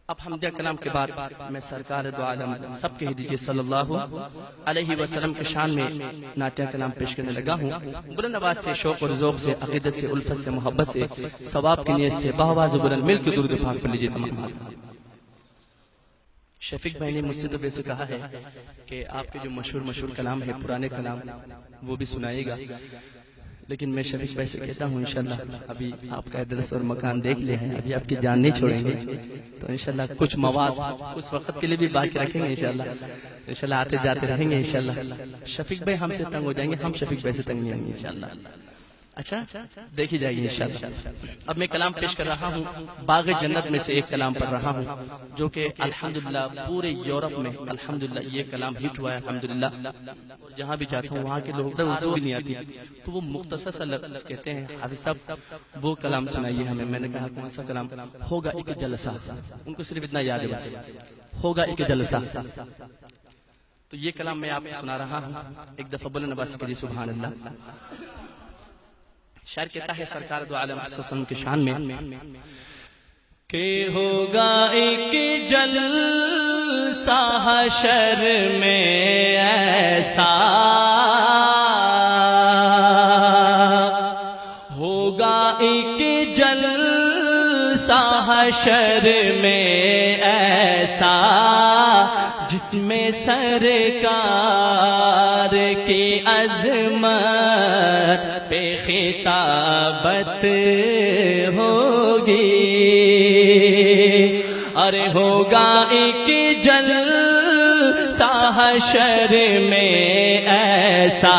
اب حمدیہ کلام کے بعد میں سرکار دو عالم سب کہہ دیجئے صلی اللہ علیہ وسلم کے شان میں نعتیہ کلام پیش کرنے لگا ہوں۔ بلند آواز سے، شوق اور ذوق سے، عقیدت سے، الفت سے، محبت سے، ثواب کی نیت سے باآواز و بلند مل کے درود پاک پڑھ لیجئے تمام۔ شفیق بھائی نے مجھ سے تو ویسے کہا ہے کہ آپ کے جو مشہور کلام ہے، پرانے کلام، وہ بھی سنائے گا، لیکن میں شفیق بھائی سے کہتا ہوں انشاءاللہ ابھی آپ کا ایڈریس اور مکان دیکھ لے ہیں، ابھی آپ کی جان نہیں چھوڑیں گے، تو انشاءاللہ کچھ مواد اس وقت کے لیے بھی باقی رکھیں گے انشاءاللہ آتے جاتے رہیں گے انشاءاللہ۔ شفیق بھائی ہم سے تنگ ہو جائیں گے، ہم شفیق بھائی سے تنگ نہیں ہوں گے انشاءاللہ۔ اچھا دیکھی جائے گی انشاءاللہ۔ اب میں کلام پیش کر رہا ہوں، باغ جنت میں سے ایک کلام پڑھ رہا ہوں، جو کہ الحمدللہ پورے یورپ میں الحمدللہ یہ کلام ہٹ ہوا ہے الحمدللہ۔ جہاں بھی جاتا ہوں وہاں کے لوگ اردو بھی نہیں آتی، تو وہ مختصر سا لفظ کہتے ہیں حافظ صاحب وہ کلام سنائیے ہمیں۔ میں نے کہا کون سا کلام؟ ہوگا ایک جلسہ، ان کو صرف اتنا یاد ہے بس، ہوگا ایک جلسہ۔ تو یہ کلام میں آپ کو سنا رہا ہوں، ایک دفعہ بلند آواز سے کہیے سبحان اللہ۔ شاعر کہتا ہے سرکار دو عالم صلی اللہ علیہ وسلم کے شان میں کہ ہوگا ایک جلسہ حشر میں ایسا، ہوگا ایک جلسہ حشر میں ایسا جس میں سرکار کی عظمت پہ خطابت ہوگی، ارے ہوگا ایک جلسہ حشر میں ایسا،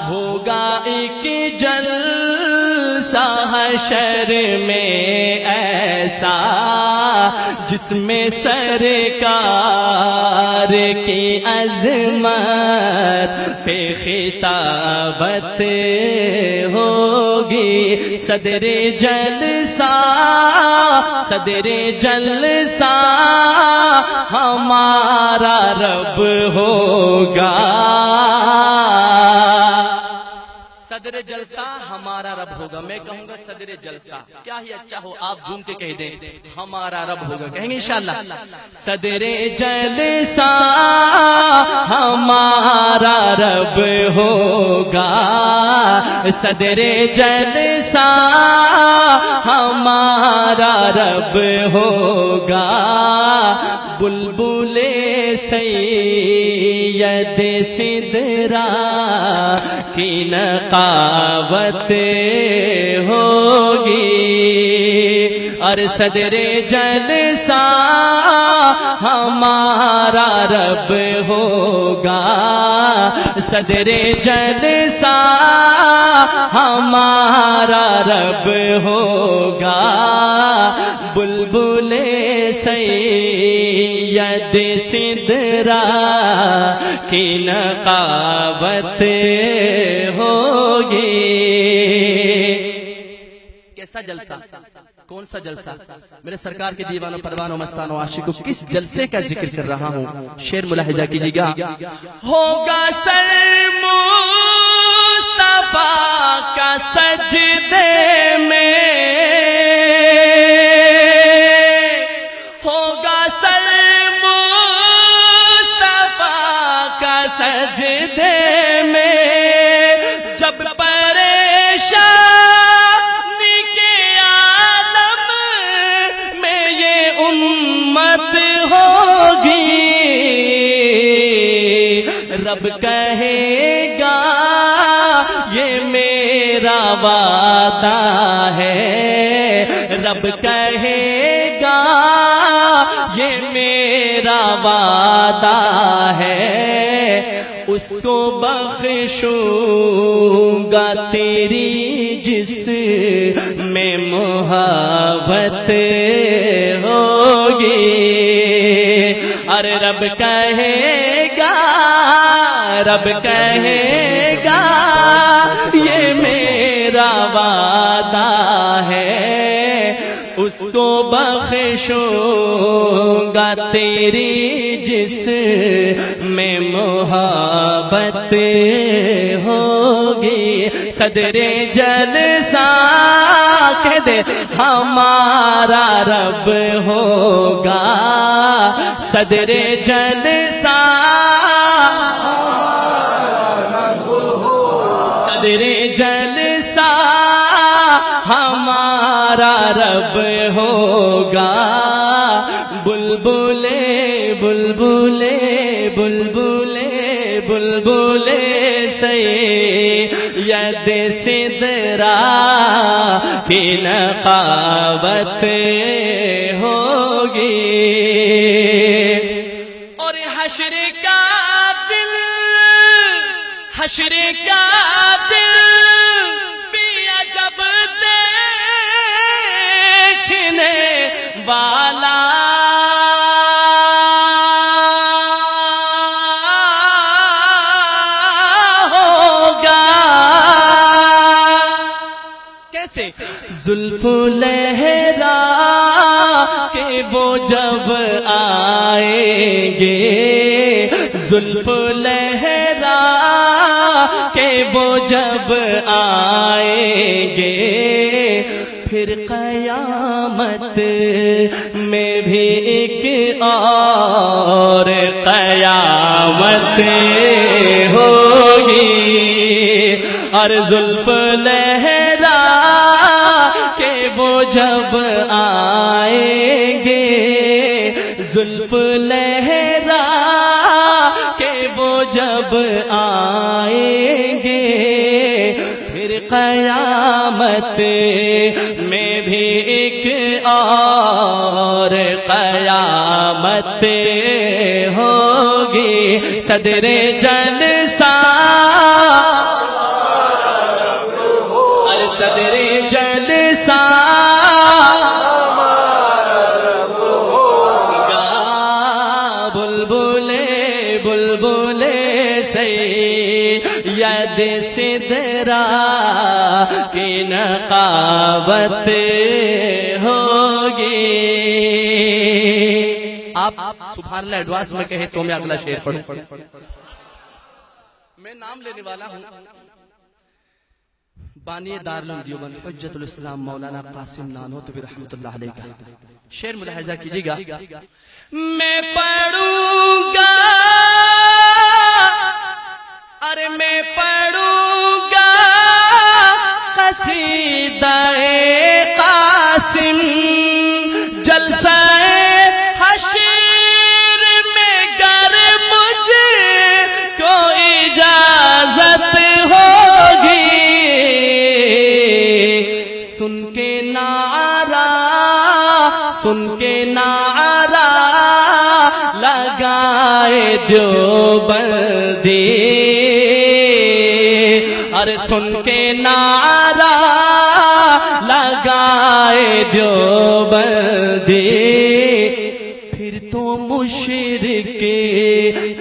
ہوگا ایک جلسہ حشر میں ایسا جس میں سرکار کی عظمت پہ خطابت ہوگی۔ صدر جلسہ ہمارا رب ہوگا، صدر جلسہ ہمارا رب ہوگا۔ میں کہوں گا صدر جلسہ، کیا ہی اچھا ہو آپ جھوم کے کہہ دیں ہمارا رب ہوگا، کہیں گے انشاءاللہ۔ صدر جلسہ ہمارا رب ہوگا، صدر جلسہ ہمارا رب ہوگا، بلبل سید سدرا کی نقاوت ہوگی، اور صدر جلسہ ہمارا رب ہوگا، صدر جلسہ ہمارا رب ہوگا، بلبل سید سدرا کی نقاوت ہوگی۔ کیسا جلسہ؟ کون سا جلسہ؟ میرے سرکار کے دیوانوں پروانوں مستانوں عاشقوں کس جلسے کا ذکر کر رہا ہوں، شعر ملاحظہ کیجیے گا۔ ہوگا سر مصطفیٰ کا سجدے میں، ہوگا سر مصطفیٰ کا سجدے میں، جب پریشانی کے عالم میں یہ امت ہوگی، رب کہے گا یہ میرا وعدہ ہے، رب کہے گا یہ میرا وعدہ ہے، اس کو بخشوں گا تیری جس میں محبت ہوگی، اور رب کہے گا، رب کہے گا یہ میرا وعدہ ہے، اس کو بخشوں گا تیری جس میں محبت ہوگی۔ صدر جلسہ کہہ دے ہمارا رب ہوگا صدر جلسہ صدر جلسہ ہمارا رب ہوگا بلبلے بلبلے بلبلے بلبلے سید سدرا کی نقابت ہوگی اور حشر کا دل حشر کا دل پیا جب دیکھنے والا زلف لہرا کہ وہ جب آئیں گے زلف لہرا کہ وہ جب آئیں گے پھر قیامت میں بھی ایک اور قیامت ہوگی اور زلف لہرا وہ جب آئیں گے زلف لہرا کہ وہ جب آئیں گے پھر قیامت میں بھی ایک اور قیامت ہوگی صدر جلسہ صدر جلسہ گا بلبلے بلبلے سید سدرا کی نقابت ہوگی آپ سبحان اللہ ایڈوانس میں کہیں تو میں اگلا شعر پڑھوں میں نام لینے والا ہوں بانی دارالعلوم دیوبند حجت الاسلام مولانا قاسم نانوتوی رحمت اللہ علیہ کا شعر ملاحظہ کیجئے گا میں پڑھوں گا ارے میں پڑھوں گا قصیدہ قاسم جلسہ حشر میں گر مجھے کو اجازت ہوگی سن کے نعرہ لگائے دیوبندی ارے سن کے نعرہ لگائے دیوبندی پھر تو مشرک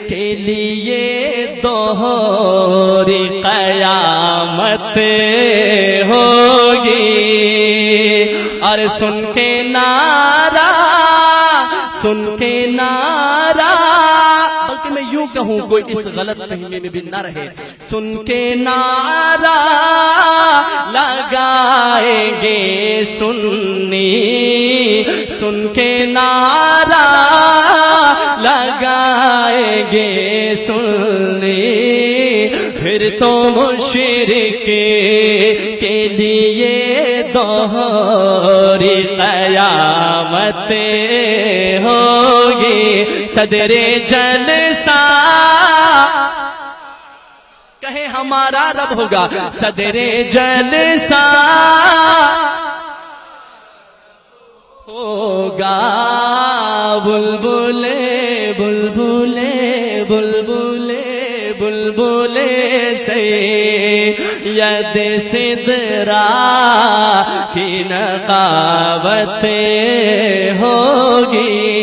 کے لیے دوہری قیامت ہوگی اور سن کے نعرہ بلکہ میں یوں کہوں کوئی اس غلط فہمی میں بھی نہ رہے سن کے نعرہ لگائیں گے سنی سن کے نعرہ لگائیں گے سنی پھر تو مشرک کے لیے دوہری قیامت ہوگی صدر جلسہ کہیں ہمارا رب ہوگا صدر جلسہ ہوگا بلبلے بلبلے بلبلے بلبلے سید سدرا کی نقابت ہوگی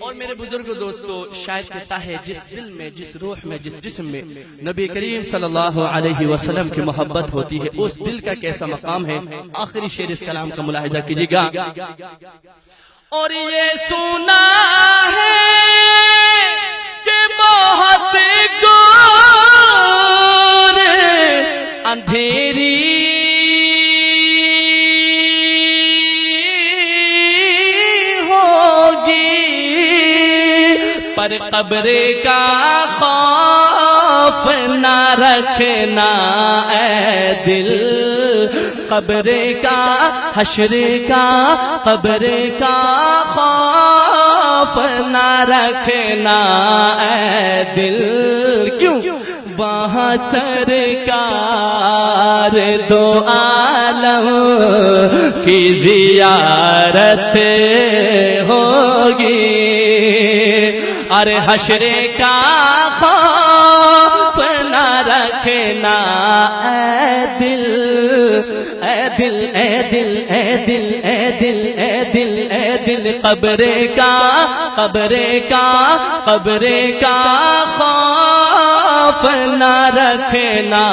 اور میرے بزرگ دوستو شاید کہتا ہے جس دل میں جس روح میں جس جسم میں نبی کریم صلی اللہ علیہ وسلم کی محبت ہوتی ہے اس دل کا کیسا مقام ہے آخری شعر اس کلام کا ملاحظہ کیجئے گا اور یہ سنا ہے کہ بہت گور اندھیری پر قبر کا خوف نہ رکھنا اے دل، قبر کا حشر کا قبر کا خوف نہ رکھنا اے دل، کیوں وہاں سرکار دو عالم کی زیارت ہوگی، اور حشر کا خوف نہ رکھنا اے دل، اے دل اے دل اے دل اے دل اے دل اے دل، قبر کا قبر کا قبر کا خوف نہ رکھنا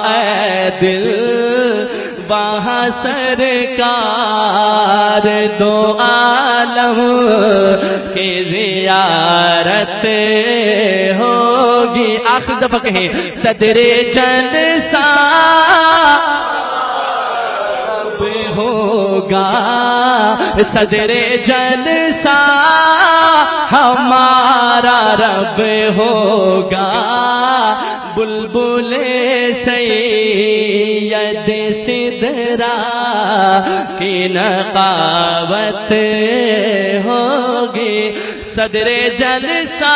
اے دل، وہاں سرکار دو عالم کی زیارت ہوگی۔ آخر دفعہ کہیں صدر جلسہ ہوگا، صدر جلسہ ہمارا رب ہوگا، بلبل سید سدرا کی نقاوت ہوگی، صدر جلسہ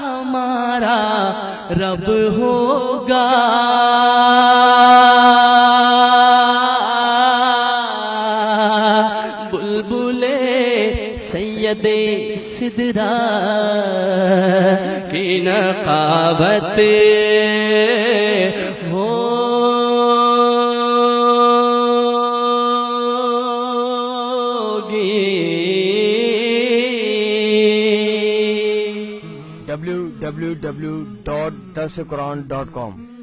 ہمارا رب ہوگا، بلبل سید سدرا کی نقاوت ہوگی۔ www.darsequran.com